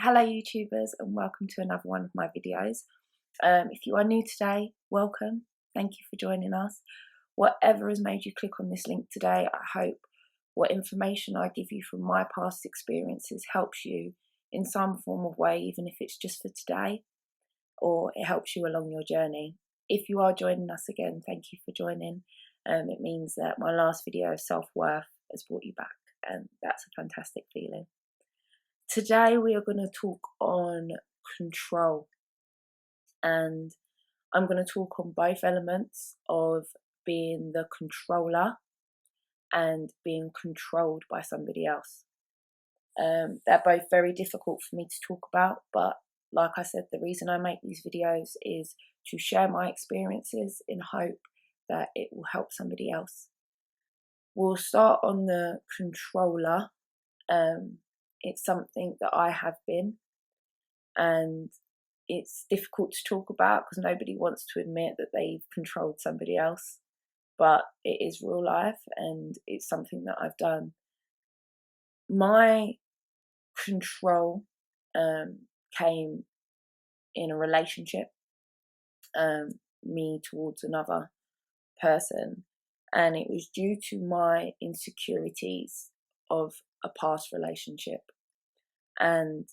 Hello YouTubers and welcome to another one of my videos. If you are new today, welcome. Thank you for joining us. Whatever has made you click on this link today, I hope what information I give you from my past experiences helps you in some form of way, even if it's just for today, or it helps you along your journey. If you are joining us again, thank you for joining. It means that my last video of self-worth has brought you back, and that's a fantastic feeling. Today we are going to talk on control, and I'm going to talk on both elements of being the controller and being controlled by somebody else. They're both very difficult for me to talk about, but like I said, the reason I make these videos is to share my experiences in hope that it will help somebody else. We'll start on the controller. It's something that I have been, and it's difficult to talk about because nobody wants to admit that they've controlled somebody else, but it is real life and it's something that I've done. My control came in a relationship, me towards another person, and it was due to my insecurities of a past relationship. And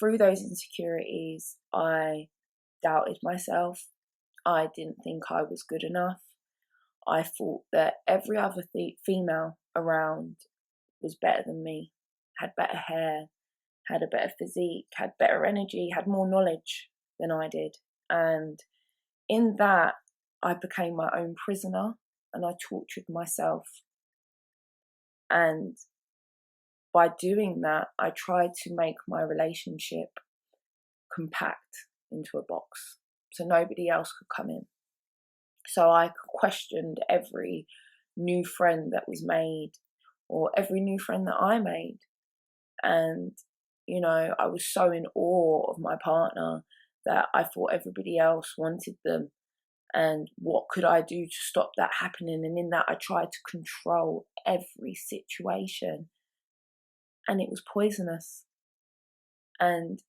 through those insecurities, I doubted myself. I didn't think I was good enough. I thought that every other female around was better than me, had better hair, had a better physique, had better energy, had more knowledge than I did. And in that, I became my own prisoner and I tortured myself. And by doing that, I tried to make my relationship compact into a box so nobody else could come in. So I questioned every new friend that was made or every new friend that I made. And, you know, I was so in awe of my partner that I thought everybody else wanted them. And what could I do to stop that happening? And in that, I tried to control every situation. And it was poisonous. And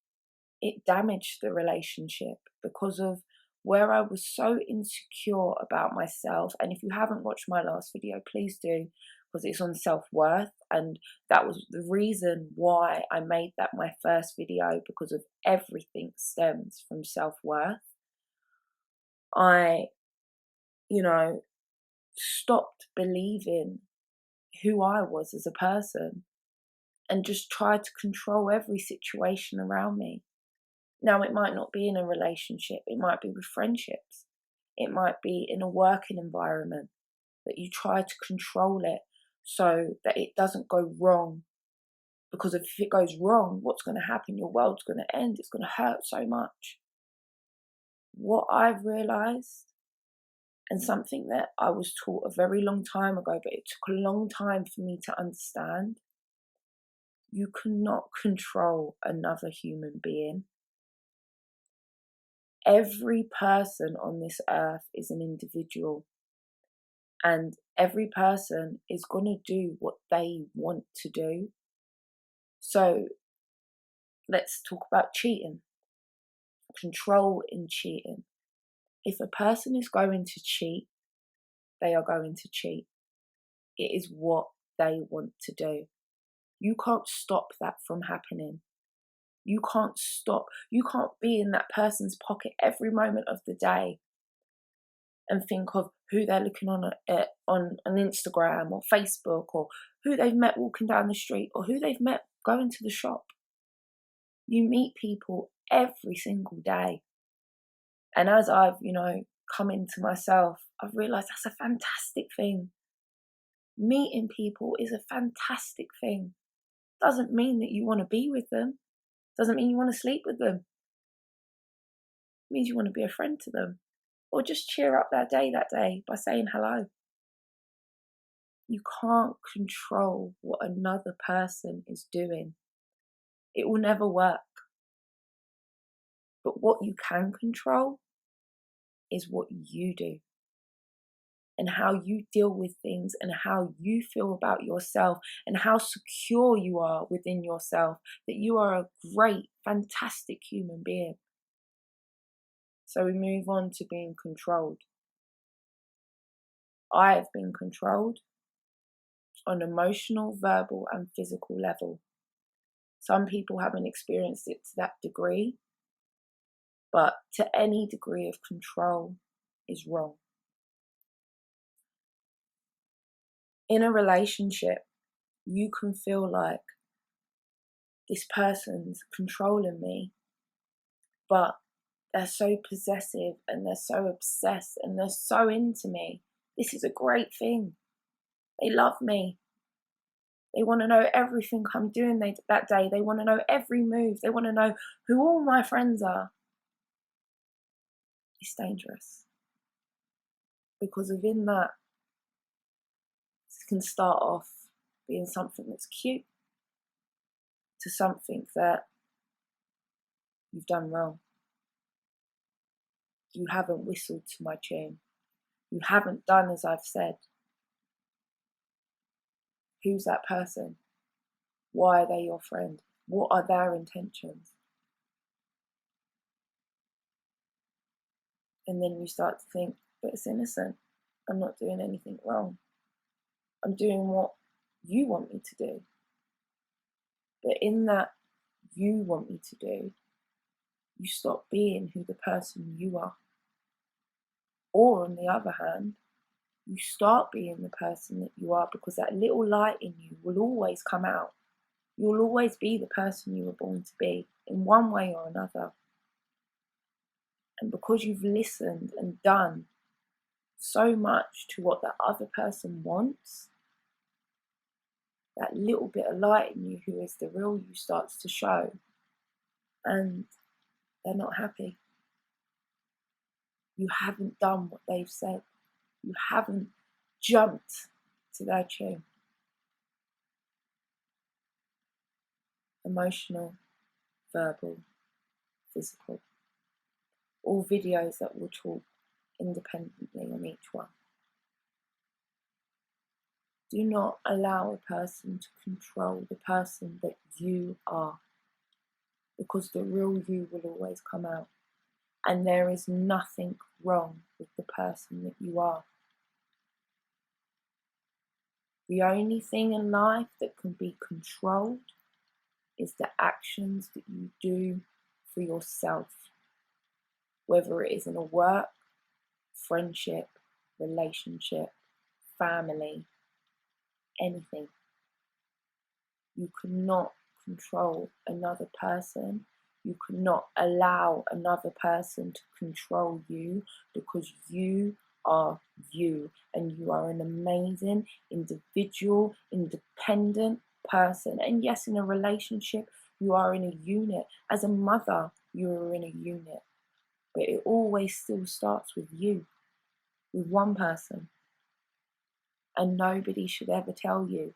it damaged the relationship because of where I was so insecure about myself. And if you haven't watched my last video, please do, because it's on self-worth. And that was the reason why I made that my first video, because of everything stems from self-worth. I, stopped believing who I was as a person and just tried to control every situation around me. Now, it might not be in a relationship, it might be with friendships, it might be in a working environment, that you try to control it so that it doesn't go wrong. Because if it goes wrong, what's going to happen? Your world's going to end, it's going to hurt so much. What I've realised, and something that I was taught a very long time ago, but it took a long time for me to understand, you cannot control another human being. Every person on this earth is an individual, and every person is going to do what they want to do. So let's talk about cheating. Control in cheating. If a person is going to cheat, they are going to cheat. It is what they want to do. You can't stop that from happening. You can't be in that person's pocket every moment of the day and think of who they're looking on Instagram or Facebook, or who they've met walking down the street, or who they've met going to the shop. You meet people every single day. And as I've, come into myself, I've realised that's a fantastic thing. Meeting people is a fantastic thing. Doesn't mean that you want to be with them. Doesn't mean you want to sleep with them. It means you want to be a friend to them. Or just cheer up that day by saying hello. You can't control what another person is doing. It will never work. But what you can control is what you do. and how you deal with things and how you feel about yourself and how secure you are within yourself, that you are a great, fantastic human being. So we move on to being controlled. I have been controlled on emotional, verbal, and physical level. Some people haven't experienced it to that degree, but to any degree of control is wrong. In a relationship, you can feel like this person's controlling me, but they're so possessive and they're so obsessed and they're so into me. This is a great thing. They love me. They want to know everything I'm doing that day. They want to know every move. They want to know who all my friends are. It's dangerous. Because within that, it can start off being something that's cute to something that you've done wrong. You haven't whistled to my tune. You haven't done as I've said. Who's that person? Why are they your friend? What are their intentions? And then you start to think, but it's innocent. I'm not doing anything wrong. I'm doing what you want me to do. But in that you want me to do, you stop being who the person you are. Or on the other hand, you start being the person that you are, because that little light in you will always come out. You'll always be the person you were born to be in one way or another. And because you've listened and done so much to what that other person wants, that little bit of light in you, who is the real you, starts to show, and they're not happy. You haven't done what they've said. You haven't jumped to their tune. Emotional, verbal, physical. All videos that will talk independently on each one. Do not allow a person to control the person that you are, because the real you will always come out. And there is nothing wrong with the person that you are. The only thing in life that can be controlled is the actions that you do for yourself, whether it is in a work, friendship, relationship, family, anything. You cannot control another person. You cannot allow another person to control you, because you are you, and you are an amazing, individual, independent person. And yes, in a relationship, you are in a unit. As a mother, you are in a unit. But it always still starts with you, with one person. And nobody should ever tell you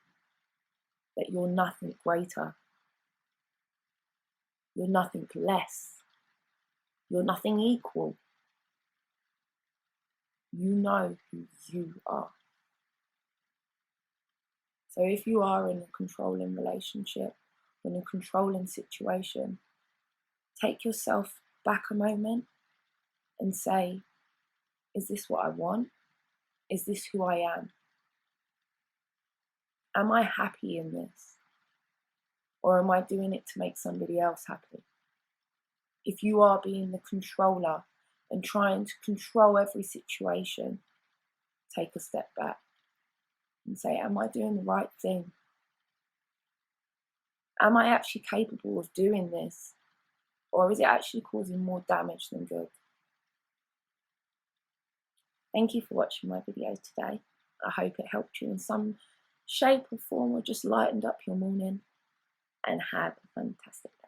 that you're nothing greater. You're nothing less. You're nothing equal. You know who you are. So if you are in a controlling relationship, in a controlling situation, take yourself back a moment and say, is this what I want? Is this who I am? Am I happy in this? Or am I doing it to make somebody else happy? If you are being the controller and trying to control every situation, take a step back and say, am I doing the right thing? Am I actually capable of doing this? Or is it actually causing more damage than good? Thank you for watching my video today. I hope it helped you in some shape or form, or just lightened up your morning. And have a fantastic day.